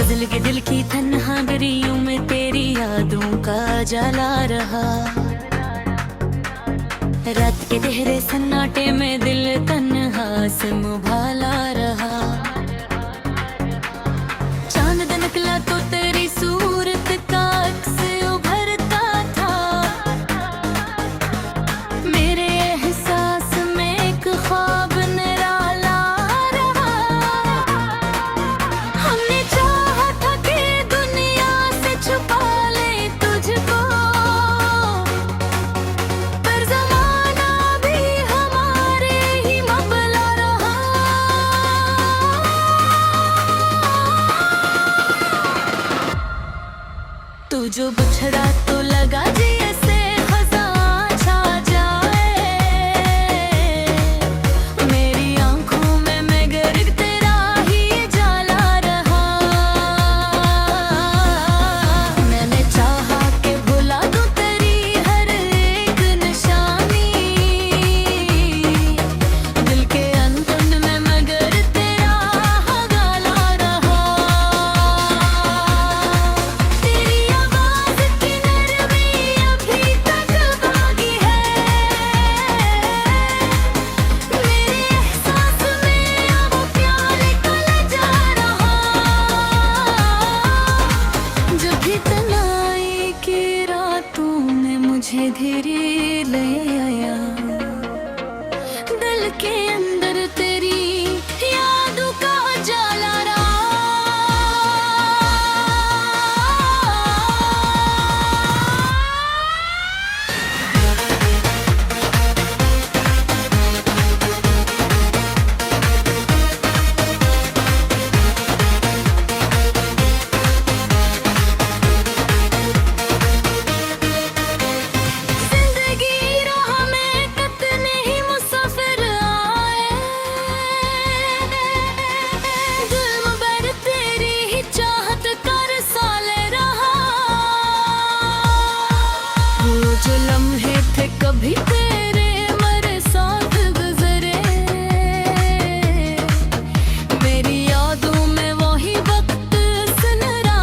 गजल के दिल की तन्हा गलियों में तेरी यादों का जला रहा। रात के गहरे सन्नाटे में दिल तन्हा से मुभाला रहा। चांद निकला तो तेरी सूरत का अक्स उभरता था। मेरे एहसास में एक ख्वाब निराला रहा। हमने चाहा था कि दुनिया से छुपा ले तुझको, पर ज़माना भी हमारे ही मबला रहा। तू जो बिछड़ा तो लगा जैसे खज़ां छा जाए। मेरी आंखों में मैं गर्क तेरा ही जाला रहा। मैंने चाहा कि भुला दूं तेरी हर एक निशानी। दिल के अंदर में मगर तेरा हवाला रहा। तेरी आवाज़ की नरमी अभी तक बाकी है। मेरे एहसास में अब प्यार कल जा रहा। जब भी तन्हाई की रातों में मुझे धीरे ले आया। दिल के अंदर तेरी यादों का जाला रहा। जिंदगी राह में कितने ही मुसाफिर आए। दिल में तेरी ही चाहत का रसाले रहा। वो जो लम्हे थे कभी तेरे मेरे साथ गुजरे। मेरी यादों में वही वक्त सुनहरा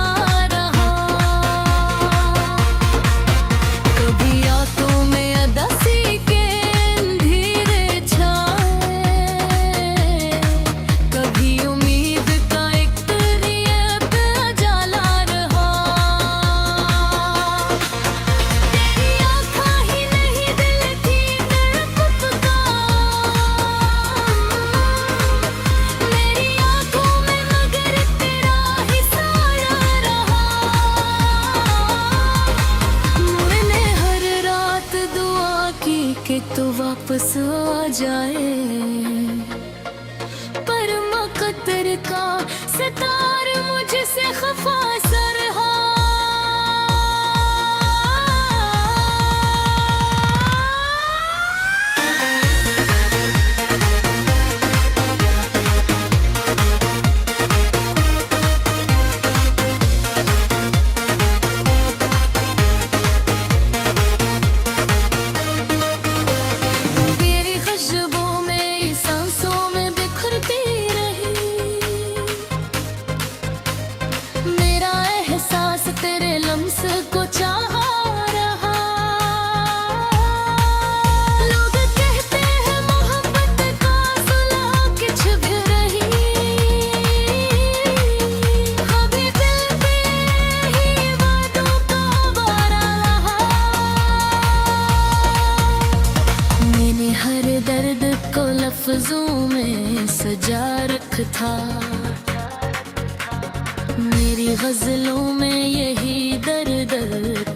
रहा। कभी आंखों में अदासी के अंधेरे छाए। कभी उम्मीद का एक तरीक़ उजाला रहा। तेरी आँखें ही नहीं दिल की तड़प का। मेरी आँखों में मगर तेरा ही साया रहा। मैंने हर रात दुआ की कि तू वापस आ जाए, पर मुक़द्दर का सितार मुझसे खफा सा रहा। तेरी खुशबू मेरी सांसों में बिखरती रही। मेरा एहसास तेरे लम्स को चाहा रहा। लोग कहते हैं मोहब्बत का सुलह किछ भी रही। अभी दिल पे ही वादों का वारा रहा। मैंने हर दर्द को लफ्जों में सजा रखा था। मेरी गजलों में यही दर्द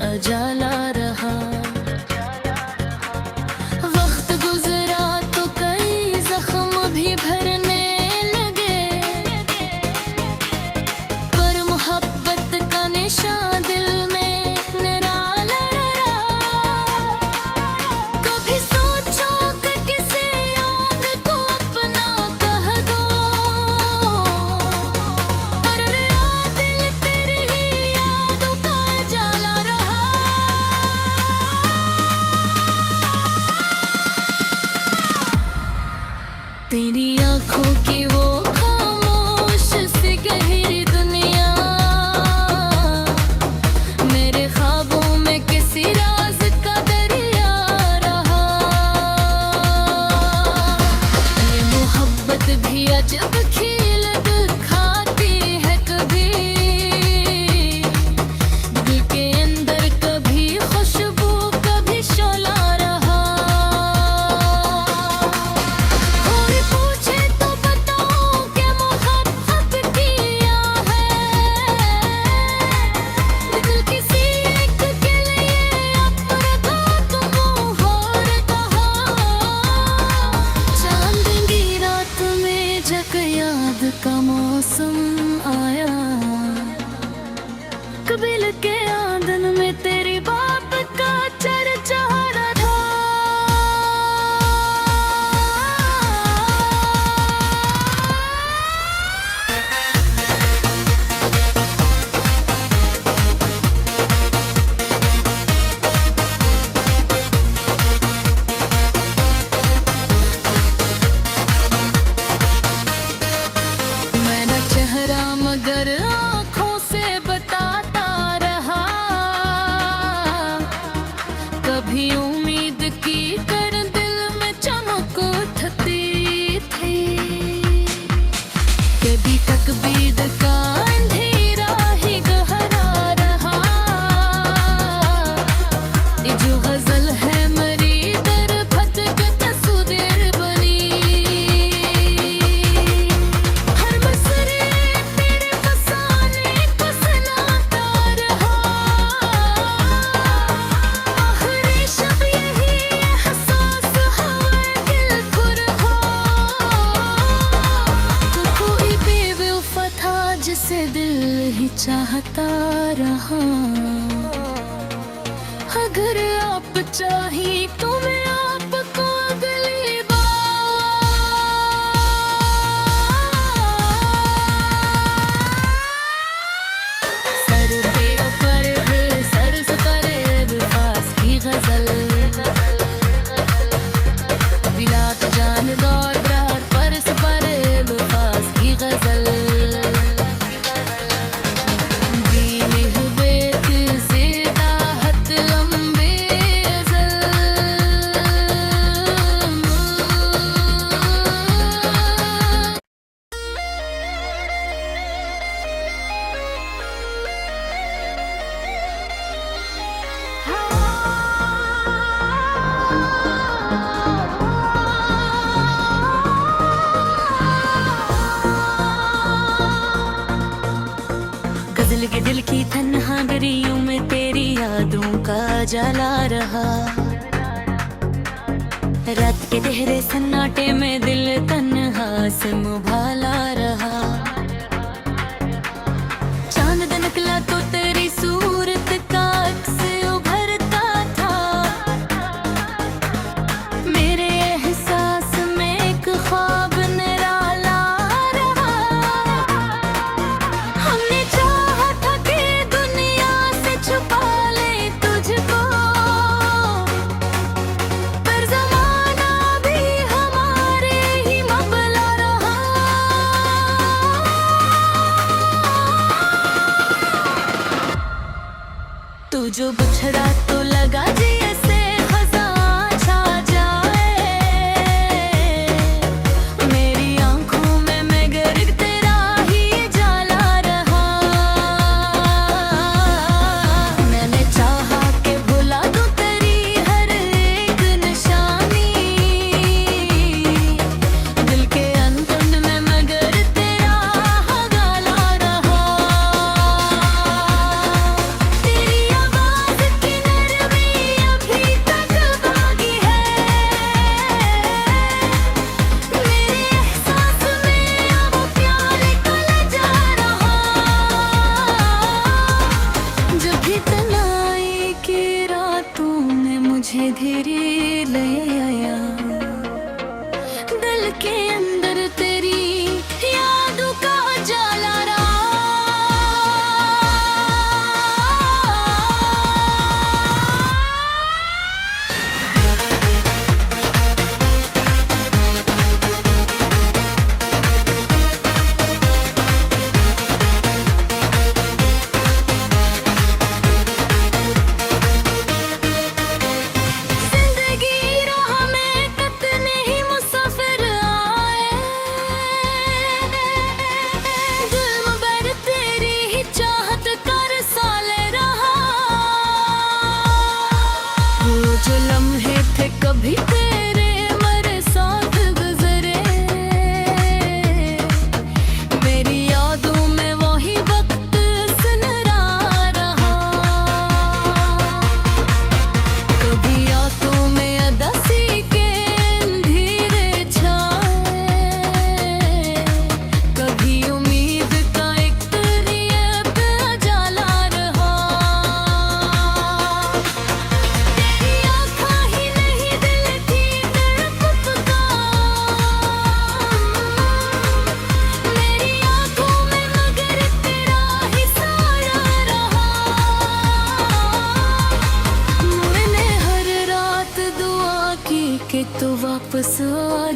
अजाला रहा। वक्त गुजरा तो कई जख्म भी भरने लगे, पर मोहब्बत का निशान दिल में निराला रहा। कभी सोचो कि किसी और को अपना कह दो, पर मेरा दिल तेरी ही यादों का जाला रहा। तेरी आँखों की वो खामोश सी गहरी दुनिया भी अजब खेल दिखाती है कभी दिल के अंदर कभी खुशबू कभी शोला रहा कोई पूछे तो बताऊं कि मोहब्बत किया है दिल किसी एक के लिए अपना तुम और कहा चांद की रात में जग याद का मौसम आया कबील के आंगन में तेरी बाप का चर्चा रहा मेरा चेहरा मगर आँखों से बताता रहा कभी उम्मीद की कर दिल में चमक उठती थी कभी तकदीर का अंधेरा ही गहरा रहा ये जो गजल है मरी दर फतक तस्वीर बनी हर मसरे तेरे फसाने को सुनाता रहा आखिरी शब यही एहसास हवा दिल को रहा तो कोई बेवफा था जिसे दिल ही चाहता रहा अगर आप चाही तो मैं आपको अगली बार सर पे ऊपर सर से परे पास की गजल बिलात जान दौर रात पर से परे पास की गजल दीने हुबेत ज़ेदा हत लंबे अज़ल गजल के दिल की तन्हा गलियों में तेरी यादों का जला रहा रात के गहरे सन्नाटे में दिल तन्हा से मुभाला रहा चांद दिन निकला तो तेरी सूरत का अक्स उभरता था मेरे एहसास में एक ख्वाब निराला रहा हमने चाहा था कि दुनिया से छुपा ले तुझको पर ज़माना भी हमारे ही मबला रहा तू जो बिछड़ा तो लगा जैसे खज़ां छा जाए मेरी आंखों में मैं गर्क तेरा ही जाला रहा मैंने चाहा कि भुला दूं तेरी हर एक निशानी दिल के अंदर में मगर तेरा हवाला रहा तेरी आवाज़ की नरमी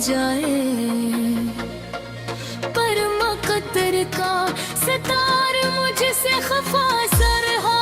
जाए, पर मकदर का सितार मुझसे खफा सरहा।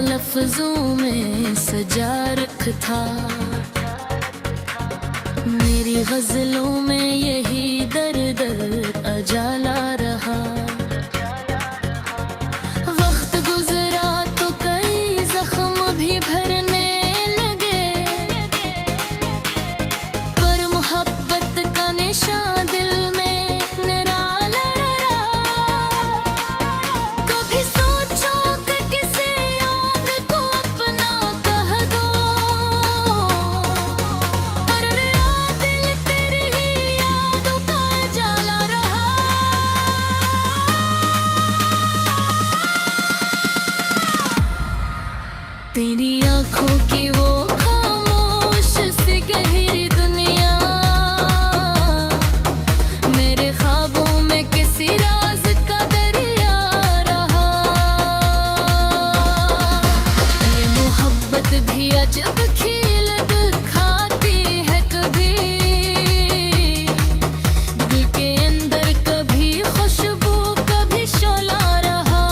लफ्जों में सजा रख था, मेरी गजलों में यही दर्द अजाला रहा। वक्त गुजरा तो कई जख्म भी भरने लगे, पर मोहब्बत का निशान दिल में निराला रहा। कभी सोचो कि किसी तेरी आँखों की वो खामोश सी गहरी दुनिया, मेरे ख्वाबों में किसी राज का दरिया रहा। ये मोहब्बत भी अजब खेल दिखाती है, कभी दिल के अंदर कभी खुशबू कभी शोला रहा।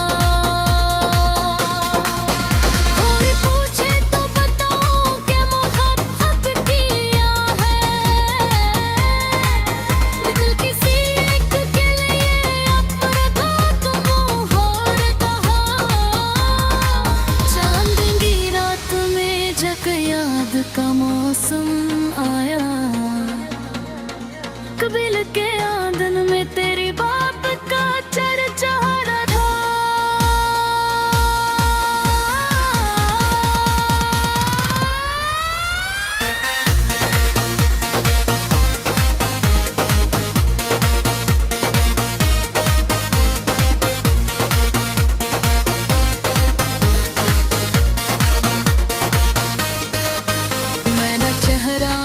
का मौसम आया, कबील के आंगन में तेरी बाप का चर्चा था।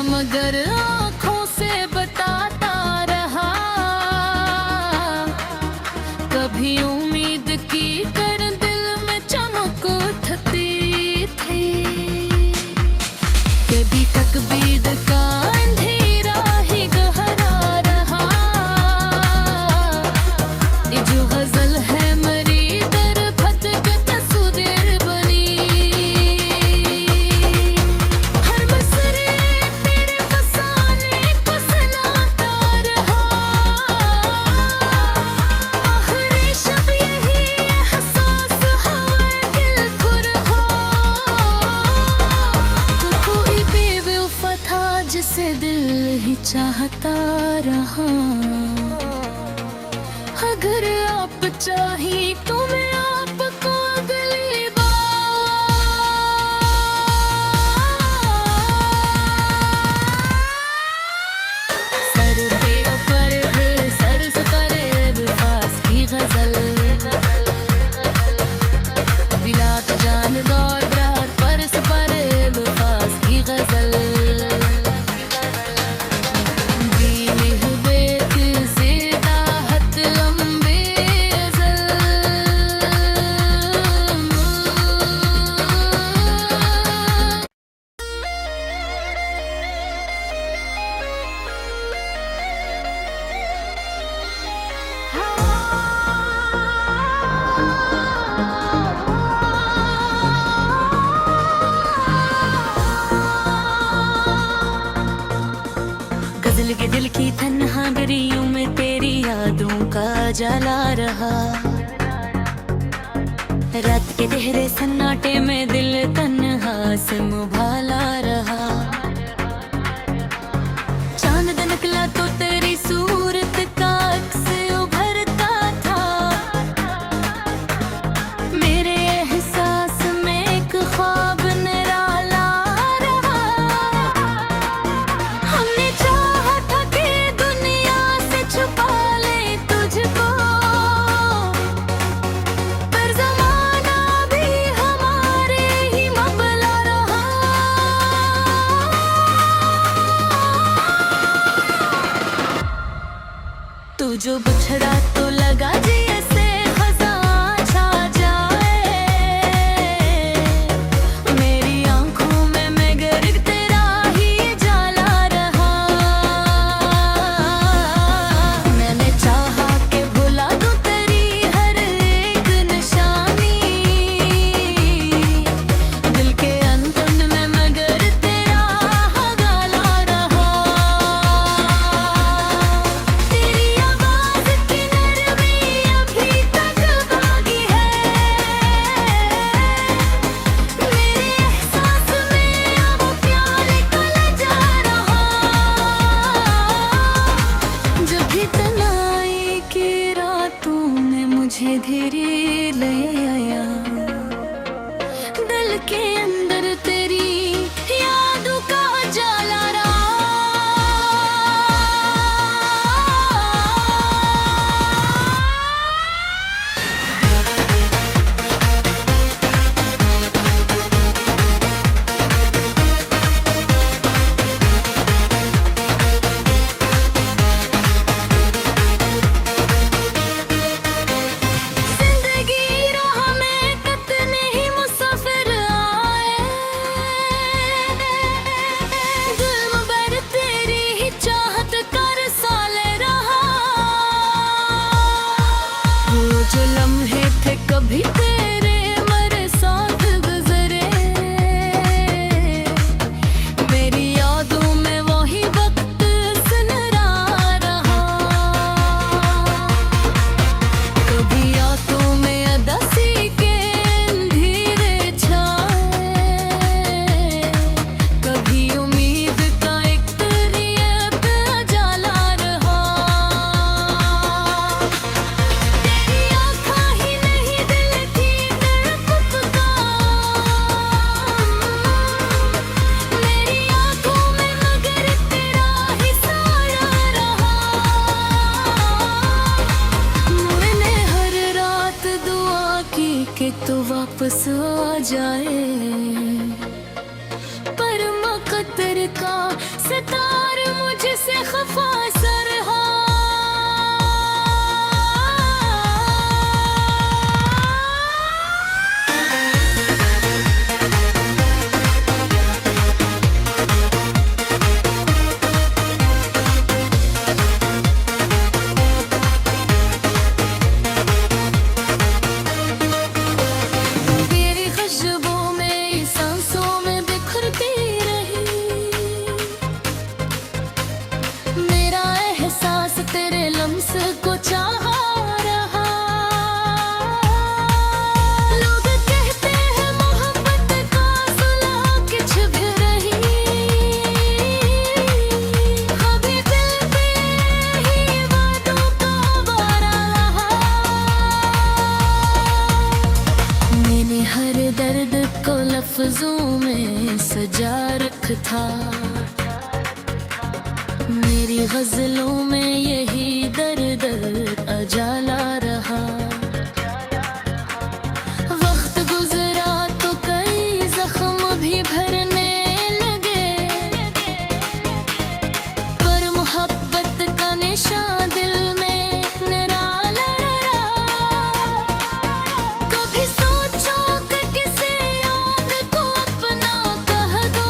मगर आँखों से बताता रहा, कभी उम्मीद की कर दिल में चमक उठती थी, कभी तकदीर का अंधेरा ही गहरा रहा। ये जो गजल है मरी दर फतक तस्वीर बनी, हर मसरे जिसे दिल ही चाहता रहा। अगर आप चाहिए तो मैं आपको अगली बार सर पे सर से परे पास की गजल, बिलात जान दौर रात पर से परे पास की गजल। गजल के दिल की तन्हा गलियों में तेरी यादों का जला रहा। रात के गहरे सन्नाटे में दिल तन्हा से मुभाला रहा। चांद निकला तो तेरी सूरत का अक्स उभरता था। मेरे एहसास में एक ख्वाब निराला रहा। हमने चाहा था कि दुनिया से छुपा ले तुझको, पर ज़माना भी हमारे ही मबला रहा। तू जो बिछड़ा तो लगा जैसे खज़ां छा जाए। मेरी आंखों में मैं गर्क तेरा ही जाला रहा। मैंने चाहा कि भुला दूं तेरी हर एक निशानी। दिल के अंदर में मगर तेरा हवाला रहा। तेरी आवाज़ की नरमी अभी तक बाकी है। मेरे एहसास में अब प्यार कल जा रहा। जब भी तन्हाई की रातों में मुझे धीरे ले आया। दिल के अंदर तेरी यादों का जाला रहा। जिंदगी राह में कितने ही मुसाफिर आए। दिल में तेरी ही चाहत का रसाले रहा। वो जो लम्हे थे कभी तेरे मेरे साथ गुजरे। मेरी यादों में वही वक्त सुनहरा रहा। कभी आंखों में अदासी के अंधेरे छाए। कभी उम्मीद का एक तरीक़ उजाला रहा। तेरी आँखें ही नहीं दिल की तड़प का। मेरी आँखों में मगर तेरा ही साया रहा। मैंने हर रात दुआ की कि तू वापस आ जाए, पर मुक़द्दर का सितार मुझसे खफा सा रहा। तेरी खुशबू मेरी सांसों में बिखरती रही। मेरा एहसास तेरे लम्स को चाहा रहा। लोग कहते हैं मोहब्बत का सुलह किछ भी रही। अभी दिल पे ही वादों का वारा रहा। मैंने हर दर्द को लफ्जों में सजा रखा था। मेरी गजलों में यही दर्द अजाला रहा। वक्त गुजरा तो कई जख्म भी भरने लगे, पर मोहब्बत का निशान दिल में निराला रहा। कभी सोचो कि किसी और को अपना कह दो,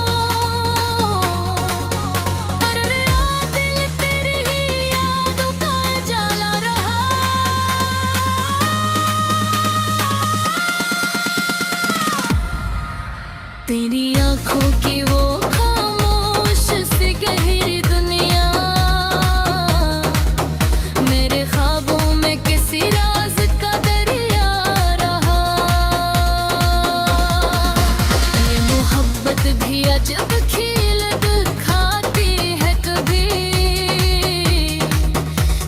पर मेरा दिल तेरी ही यादों का जाला रहा। तेरी आँखों की वो खामोश सी गहरी दुनिया। मेरे ख्वाबों में किसी राज का दरिया रहा। भी अजब खेल दिखाती है कभी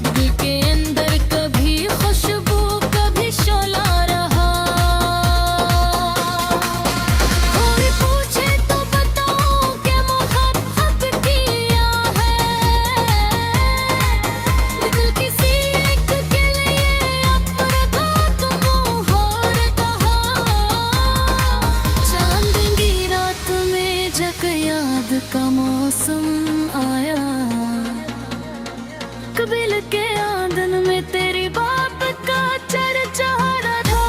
दिल के अंदर, कभी खुशबू कभी शोला रहा। कोई पूछे तो बताऊं कि मोहब्बत किया है दिल किसी एक के लिए अपना तुम और कहा। चांदनी रात में जग याद का मौसम आया, कबील के आंगन में तेरी बात का चर्चा रहा।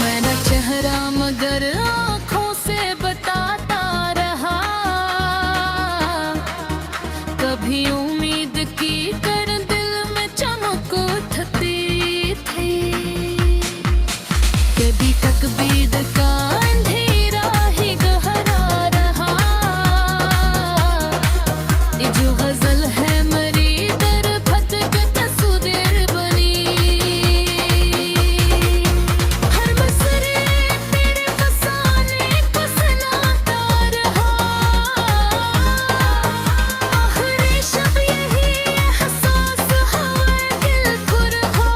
मेरा चेहरा मगर आँखों से बताता रहा, कभी उम्मीद की कर दिल में चमक उठती थी, कभी तकदीर का अंधेरा ही गहरा रहा। ये जो गजल है मरी दर फतक तस्वीर बनी, हर मसरे तेरे फसाने को सुनाता रहा। आखिरी शब यही एहसास हुआ दिल खुर हो,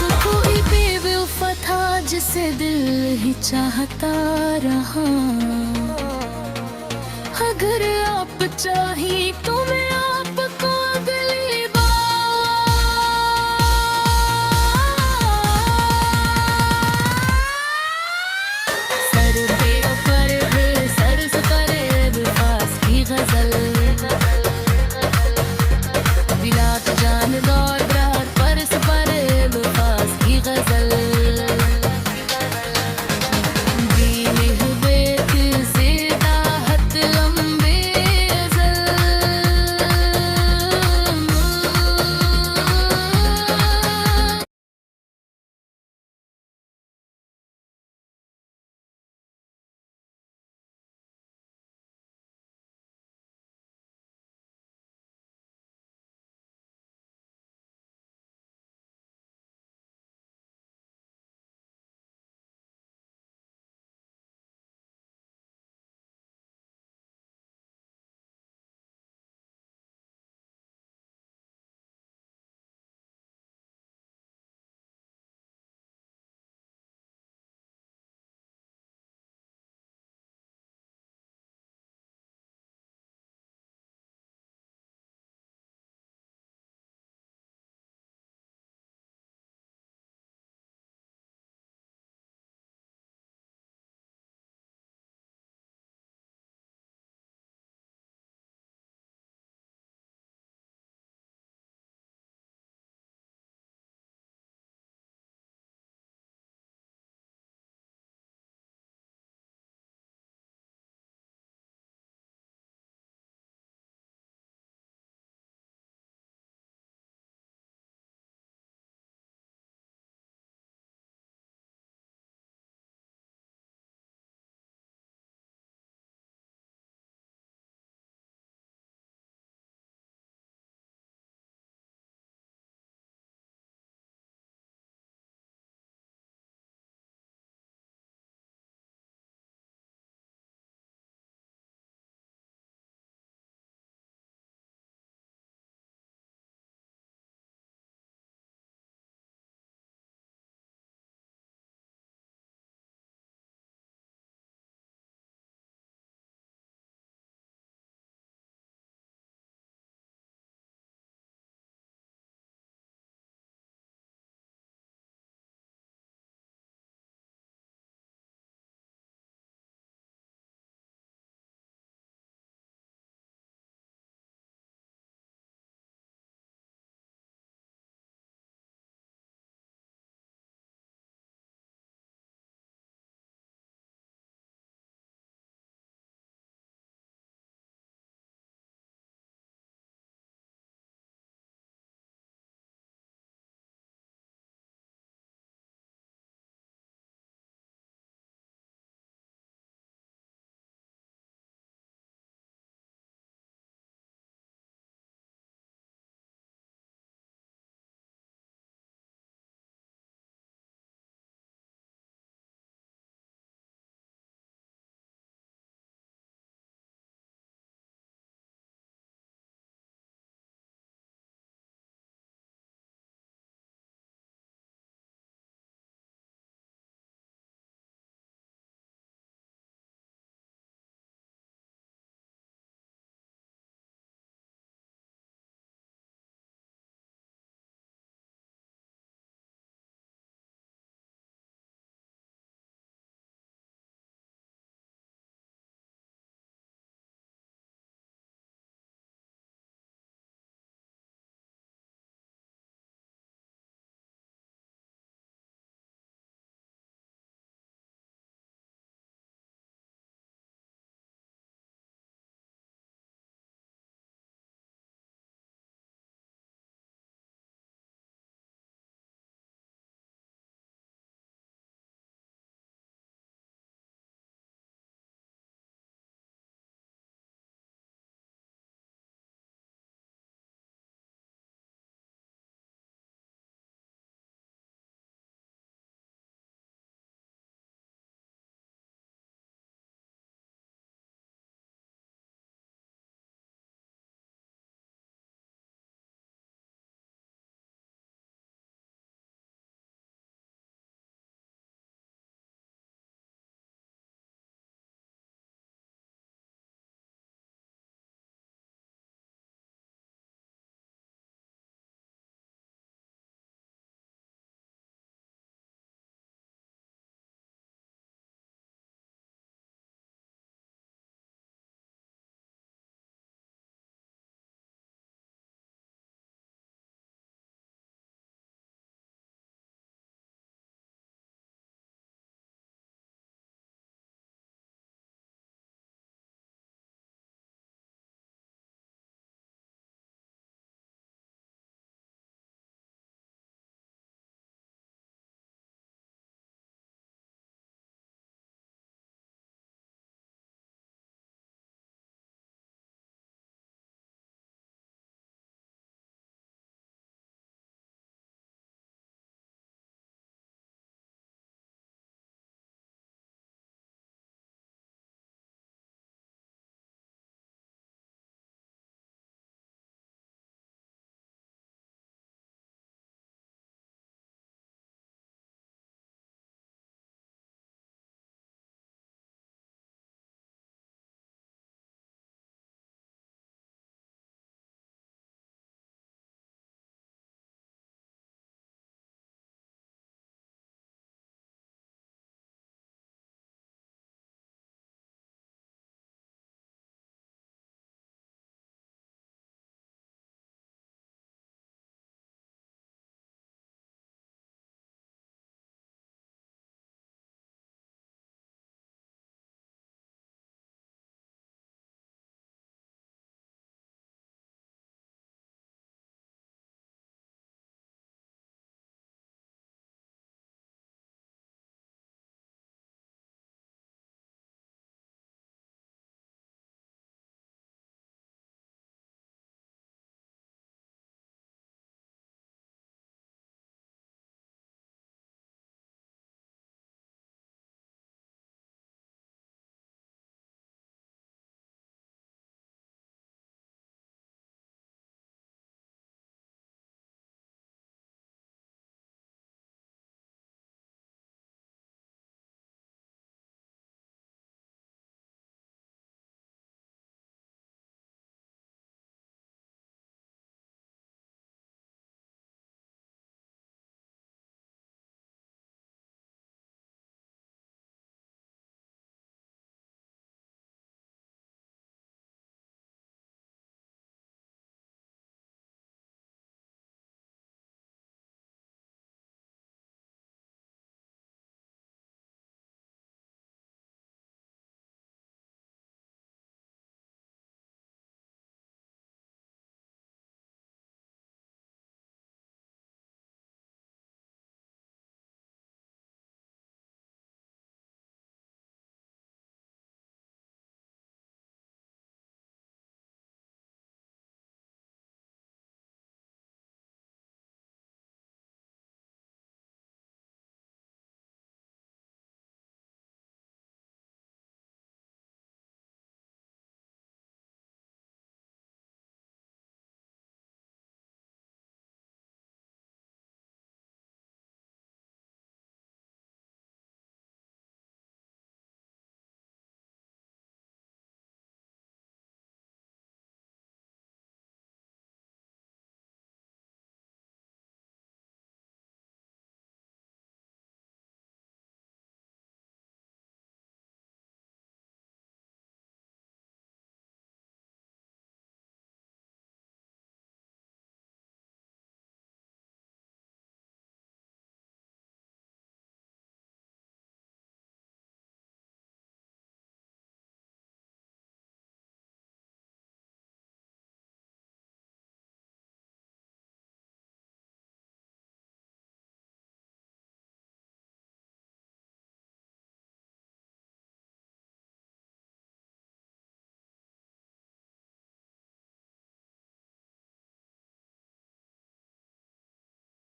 तो कोई बेवफा था जिसे दिल ही चाहता रहा। अगर आप चाहिए तो